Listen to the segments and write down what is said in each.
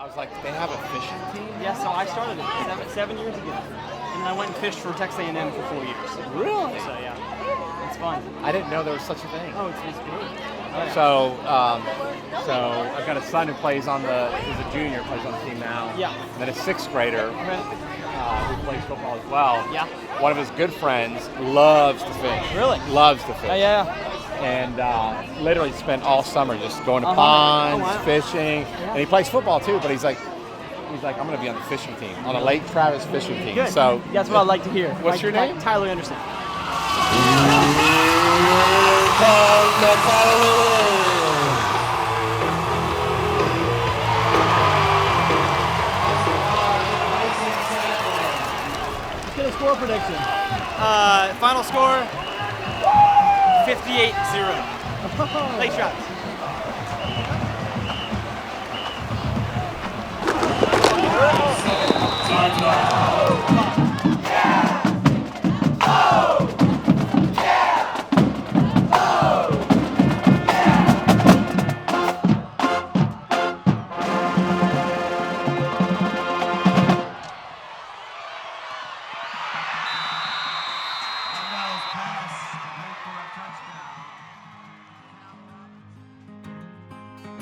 was like, they have a fishing team? Yeah, so I started it 7 years ago. And I went and fished for Texas A&M for 4 years. Really? So yeah, it's fun. I didn't know there was such a thing. Oh, it's great. Oh, So, I've got a son who plays who's a junior, plays on the team now. Yeah. And then a sixth grader who plays football as well. Yeah. One of his good friends loves to fish. Really? Loves to fish. Oh, yeah. And literally spent all summer just going to ponds, fishing. And he plays football too, but he's like, I'm going to be on the fishing team, on the Lake Travis fishing team. Good. So that's what I'd like to hear. What's your name? Tyler Anderson. Let's get a score prediction. Final score, 58-0. Lake Travis.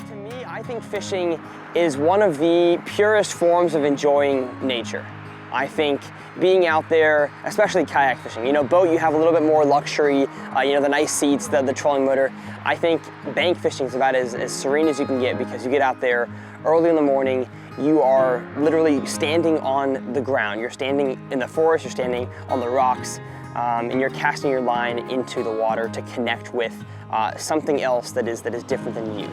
To me, I think fishing is one of the purest forms of enjoying nature. I think being out there, especially kayak fishing, boat you have a little bit more luxury, the nice seats, the trolling motor. I think bank fishing is about as serene as you can get because you get out there early in the morning, you are literally standing on the ground. You're standing in the forest, you're standing on the rocks, and you're casting your line into the water to connect with something else that is different than you.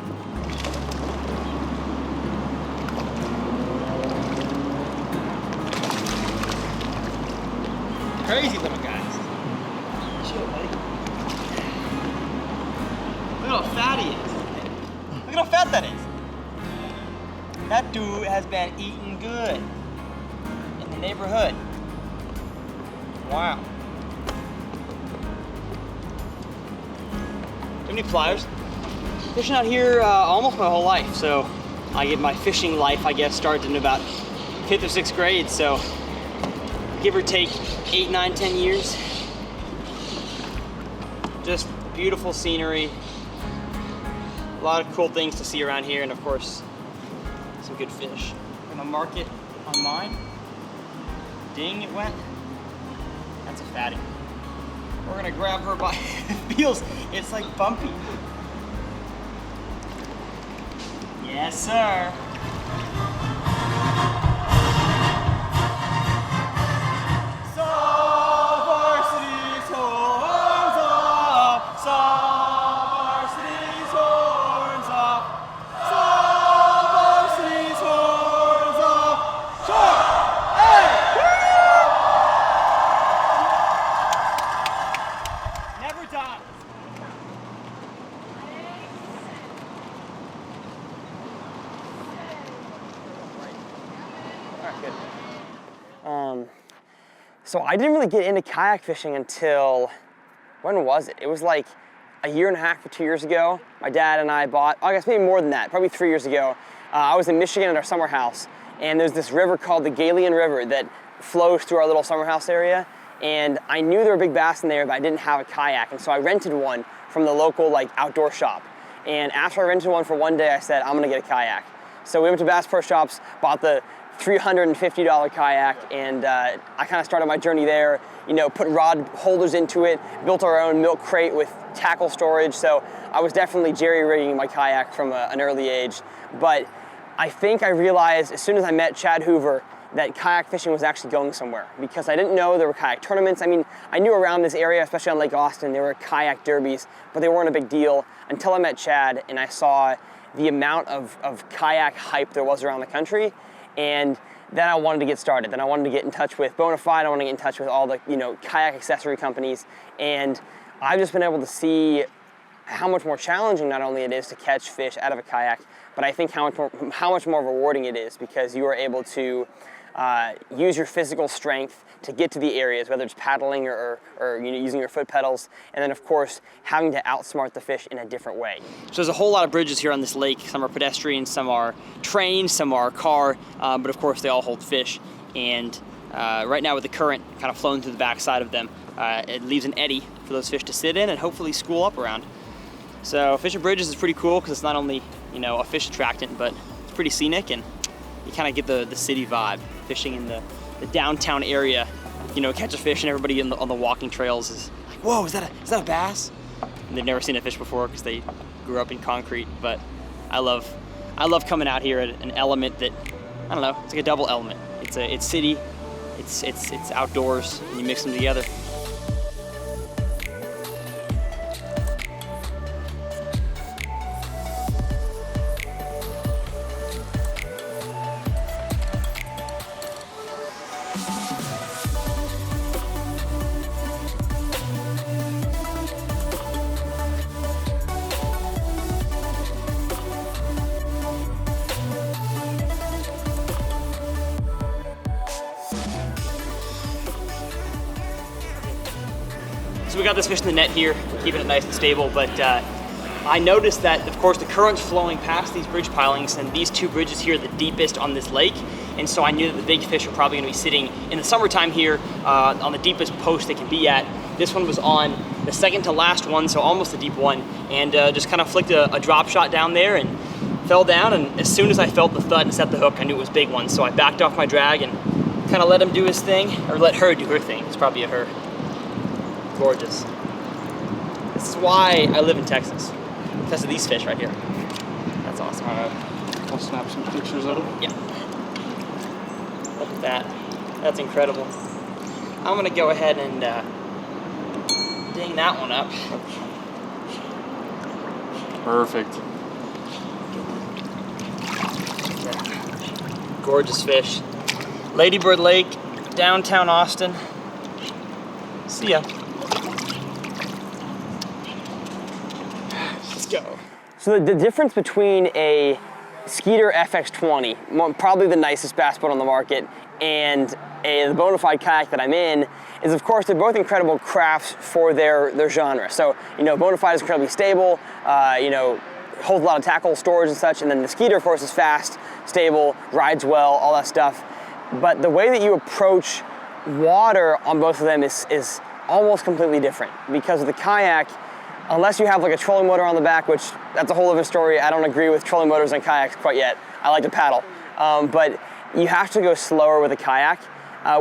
Crazy little guys. Chill, buddy. Look at how fat he is. Look at how fat that is. That dude has been eating good in the neighborhood. Wow. Do you have any pliers? Fishing out here almost my whole life, so I get my fishing life, I guess, started in about 5th or 6th grade, so give or take 8, 9, 10 years. Just beautiful scenery. A lot of cool things to see around here, and of course, some good fish. I'm gonna mark it on mine. Ding, it went. That's a fatty. We're gonna grab her by it feels, it's like bumpy. Yes, sir. So I didn't really get into kayak fishing until, when was it? It was like a year and a half or 2 years ago. My dad and I bought, I guess maybe more than that, probably 3 years ago. I was in Michigan at our summer house, and there's this river called the Galian River that flows through our little summer house area. And I knew there were big bass in there, but I didn't have a kayak. And so I rented one from the local outdoor shop. And after I rented one for one day, I said, I'm gonna get a kayak. So we went to Bass Pro Shops, bought the $350 kayak, and I kind of started my journey there. Put rod holders into it, built our own milk crate with tackle storage. So I was definitely jerry-rigging my kayak from an early age. But I think I realized as soon as I met Chad Hoover that kayak fishing was actually going somewhere, because I didn't know there were kayak tournaments. I mean, I knew around this area, especially on Lake Austin, there were kayak derbies, but they weren't a big deal until I met Chad and I saw the amount of kayak hype there was around the country. And then I wanted to get started. Then I wanted to get in touch with Bonafide. I wanted to get in touch with all the kayak accessory companies. And I've just been able to see how much more challenging not only it is to catch fish out of a kayak, but I think how much more rewarding it is, because you are able to use your physical strength to get to the areas, whether it's paddling or using your foot pedals, and then of course having to outsmart the fish in a different way. So there's a whole lot of bridges here on this lake. Some are pedestrian, some are train, some are car, but of course they all hold fish. And right now with the current kind of flowing through the backside of them, it leaves an eddy for those fish to sit in and hopefully school up around. So fishing bridges is pretty cool because it's not only a fish attractant, but it's pretty scenic, and you kind of get the city vibe. Fishing in the downtown area, catch a fish and everybody on the walking trails is like, whoa, is that a bass? And they've never seen a fish before because they grew up in concrete. But I love coming out here at an element that, I don't know, it's like a double element. It's city, it's outdoors, and you mix them together. So we got this fish in the net here, keeping it nice and stable, but I noticed that, of course, the current's flowing past these bridge pilings, and these two bridges here are the deepest on this lake, and so I knew that the big fish are probably going to be sitting in the summertime here on the deepest post they can be at. This one was on the second to last one, so almost the deep one, and just kind of flicked a drop shot down there and fell down, and as soon as I felt the thud and set the hook, I knew it was a big one, so I backed off my drag and kind of let him do his thing, or let her do her thing. It's probably a her. Gorgeous. This is why I live in Texas, because of these fish right here. That's awesome. All right, I'll snap some pictures of them. Yeah. Look at that. That's incredible. I'm gonna go ahead and ding that one up. Perfect. Gorgeous fish. Ladybird Lake, downtown Austin. See ya. Let's go. So the difference between a Skeeter FX20, probably the nicest bass boat on the market, and the Bonafide kayak that I'm in, is of course they're both incredible crafts for their genre. So Bonafide is incredibly stable, holds a lot of tackle storage and such, and then the Skeeter of course is fast, stable, rides well, all that stuff. But the way that you approach water on both of them is almost completely different, because of the kayak, unless you have like a trolling motor on the back, which that's a whole other story. I don't agree with trolling motors on kayaks quite yet. I like to paddle. But you have to go slower with a kayak,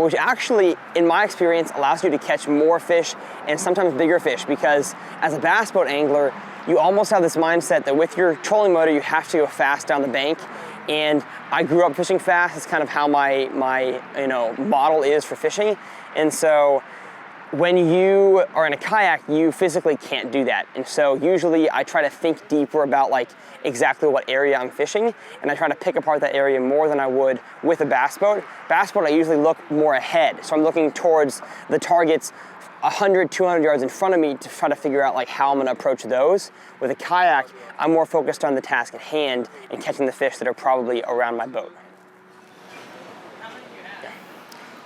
which actually, in my experience, allows you to catch more fish and sometimes bigger fish, because as a bass boat angler, you almost have this mindset that with your trolling motor, you have to go fast down the bank. And I grew up fishing fast. It's kind of how my model is for fishing. And so when you are in a kayak, you physically can't do that. And so usually I try to think deeper about like exactly what area I'm fishing, and I try to pick apart that area more than I would with a bass boat. Bass boat, I usually look more ahead. So I'm looking towards the targets 100, 200 yards in front of me to try to figure out like how I'm gonna approach those. With a kayak, I'm more focused on the task at hand and catching the fish that are probably around my boat.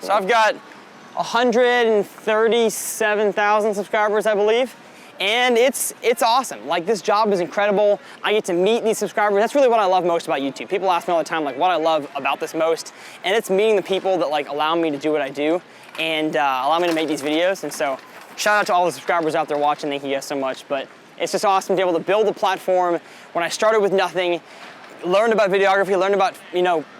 So I've got 137,000 subscribers, I believe, and it's awesome. Like, this job is incredible. I get to meet these subscribers. That's really what I love most about YouTube. People ask me all the time, like, what I love about this most, and it's meeting the people that like allow me to do what I do and allow me to make these videos. And so shout out to all the subscribers out there watching. Thank you guys so much. But it's just awesome to be able to build a platform when I started with nothing, learned about videography, learned about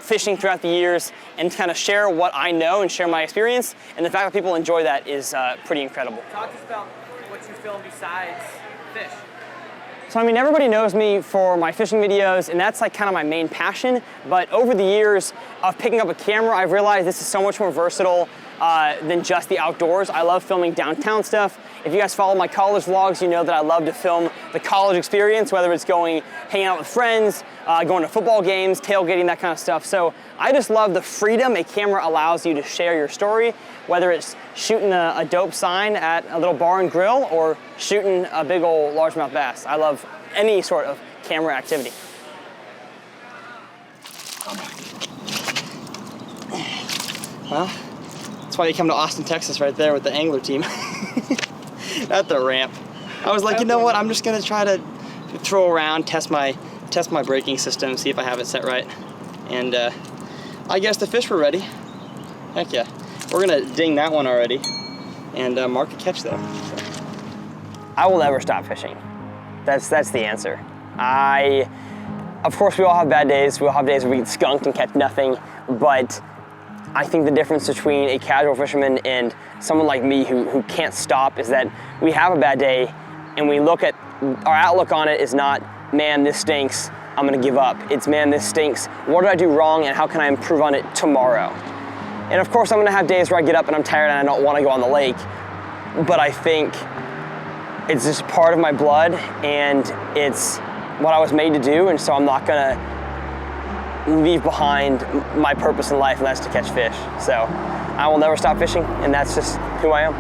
fishing throughout the years, and kind of share what I know and share my experience. And the fact that people enjoy that is pretty incredible. Talk to us about what you film besides fish. So everybody knows me for my fishing videos, and that's like kind of my main passion. But over the years of picking up a camera, I've realized this is so much more versatile than just the outdoors. I love filming downtown stuff, If you guys follow my college vlogs, you know that I love to film the college experience, whether it's hanging out with friends, going to football games, tailgating, that kind of stuff. So I just love the freedom a camera allows you to share your story, whether it's shooting a dope sign at a little bar and grill or shooting a big old largemouth bass. I love any sort of camera activity. Well, that's why you come to Austin, Texas right there with the angler team at the ramp. I was like, you know what, I'm just gonna try to throw around, test my braking system, see if I have it set right. And I guess the fish were ready. Heck yeah. We're gonna ding that one already and mark a catch there. So. I will never stop fishing. That's the answer. Of course, we all have bad days. We all have days where we get skunked and catch nothing, but I think the difference between a casual fisherman and someone like me who can't stop is that we have a bad day and we look at, our outlook on it is not, man, this stinks, I'm gonna give up. It's, man, this stinks, what did I do wrong and how can I improve on it tomorrow? And of course I'm gonna have days where I get up and I'm tired and I don't wanna go on the lake, but I think it's just part of my blood and it's what I was made to do, and so I'm not gonna leave behind my purpose in life, and that's to catch fish. So I will never stop fishing, and that's just who I am.